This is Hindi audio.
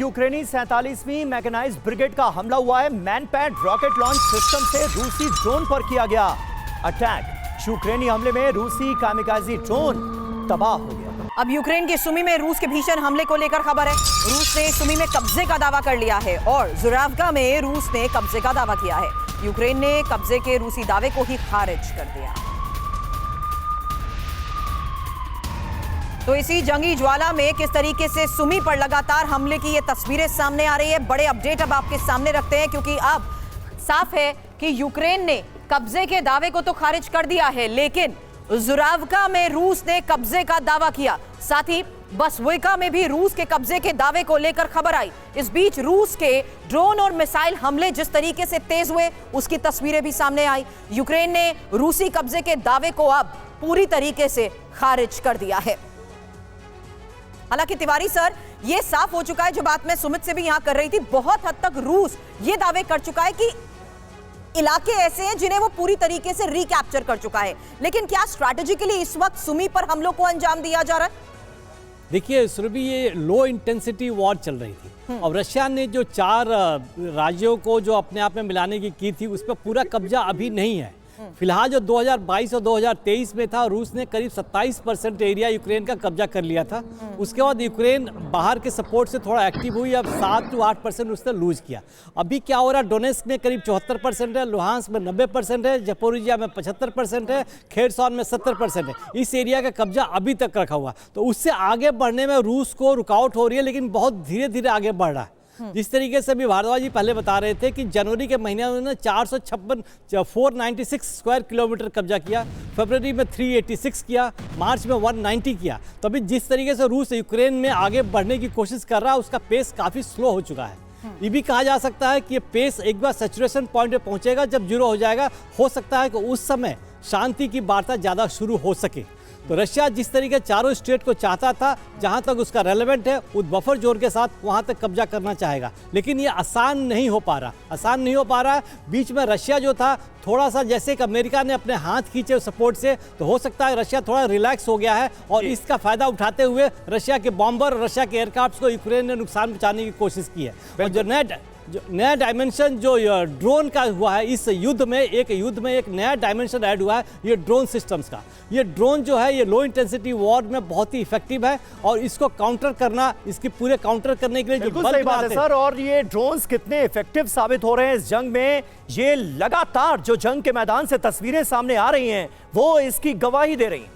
यूक्रेनी 47वीं मैकेनाइज्ड ब्रिगेड का हमला हुआ है। मैनपैड रॉकेट लॉन्च सिस्टम से रूसी ड्रोन पर किया गया अटैक। यूक्रेनी हमले में रूसी कामिकाजी ड्रोन तबाह हो गया। अब यूक्रेन के सुमी में रूस के भीषण हमले को लेकर खबर है। रूस ने सुमी में कब्जे का दावा कर लिया है और जुरावका में रूस ने कब्जे का दावा किया है। यूक्रेन ने कब्जे के रूसी दावे को ही खारिज कर दिया। तो इसी जंगी ज्वाला में किस तरीके से सुमी पर लगातार हमले की ये तस्वीरें सामने आ रही है। बड़े अपडेट अब आपके सामने रखते हैं, क्योंकि अब साफ है कि यूक्रेन ने कब्जे के दावे को तो खारिज कर दिया है, लेकिन जुरावका में रूस ने कब्जे का दावा किया। साथ ही बसवेका में भी रूस के कब्जे के दावे को लेकर खबर आई। इस बीच रूस के ड्रोन और मिसाइल हमले जिस तरीके से तेज हुए, उसकी तस्वीरें भी सामने आई। यूक्रेन ने रूसी कब्जे के दावे को अब पूरी तरीके से खारिज कर दिया है। हालांकि तिवारी सर, यह साफ हो चुका है, जो बात मैं सुमित से भी यहां कर रही थी, बहुत हद तक रूस ये दावे कर चुका है कि इलाके ऐसे हैं जिन्हें वो पूरी तरीके से रिकैप्चर कर चुका है। लेकिन क्या स्ट्रैटेजिकली इस वक्त सुमी पर हमलों को अंजाम दिया जा रहा है? देखिए सुरभि, ये लो इंटेंसिटी वॉर चल रही थी और रशिया ने जो 4 राज्यों को जो अपने आप में मिलाने की थी, उस पर पूरा कब्जा अभी नहीं है। फिलहाल जो 2022 और 2023 में था, रूस ने करीब 27% एरिया यूक्रेन का कब्जा कर लिया था। उसके बाद यूक्रेन बाहर के सपोर्ट से थोड़ा एक्टिव हुई, अब 7 से 8% उसने लूज किया। अभी क्या हो रहा है, डोनेस्क में करीब 74% है, लुहांस्क में 90% है, जपोरिजिया में 75% है, खेरसॉन में 70% है। इस एरिया का कब्जा अभी तक रखा हुआ, तो उससे आगे बढ़ने में रूस को रुकावट हो रही है, लेकिन बहुत धीरे धीरे आगे बढ़ रहा है। जिस तरीके से अभी भारद्वाज जी पहले बता रहे थे कि जनवरी के महीने में उन्होंने 496 स्क्वायर किलोमीटर कब्जा किया, फरवरी में 386 किया, मार्च में 190 किया। तो अभी जिस तरीके से रूस यूक्रेन में आगे बढ़ने की कोशिश कर रहा है, उसका पेस काफ़ी स्लो हो चुका है। ये भी कहा जा सकता है कि ये पेस एक बार सैचुरेशन पॉइंट पे पहुंचेगा, जब 0 हो जाएगा, हो सकता है कि उस समय शांति की वार्ता ज़्यादा शुरू हो सके। तो रशिया जिस तरीके चारों स्टेट को चाहता था, जहां तक उसका रेलेवेंट है, उस बफर जोन के साथ वहां तक कब्जा करना चाहेगा, लेकिन ये आसान नहीं हो पा रहा। बीच में रशिया जो था, थोड़ा सा जैसे कि अमेरिका ने अपने हाथ खींचे सपोर्ट से, तो हो सकता है रशिया थोड़ा रिलैक्स हो गया है और इसका फायदा उठाते हुए रशिया के बॉम्बर, रशिया के एयरक्राफ्ट को यूक्रेन ने नुकसान पहुंचाने की कोशिश की है। और जो नया डायमेंशन जो ड्रोन का हुआ है इस युद्ध में, एक नया डायमेंशन ऐड हुआ है, ये ड्रोन सिस्टम्स का। ये ड्रोन जो है, ये लो इंटेंसिटी वॉर में बहुत ही इफेक्टिव है और इसको काउंटर करना, इसकी पूरे काउंटर करने के लिए जो सही बात है सर। और ये ड्रोन्स कितने इफेक्टिव साबित हो रहे हैं इस जंग में, ये लगातार जो जंग के मैदान से तस्वीरें सामने आ रही हैं, वो इसकी गवाही दे रही हैं।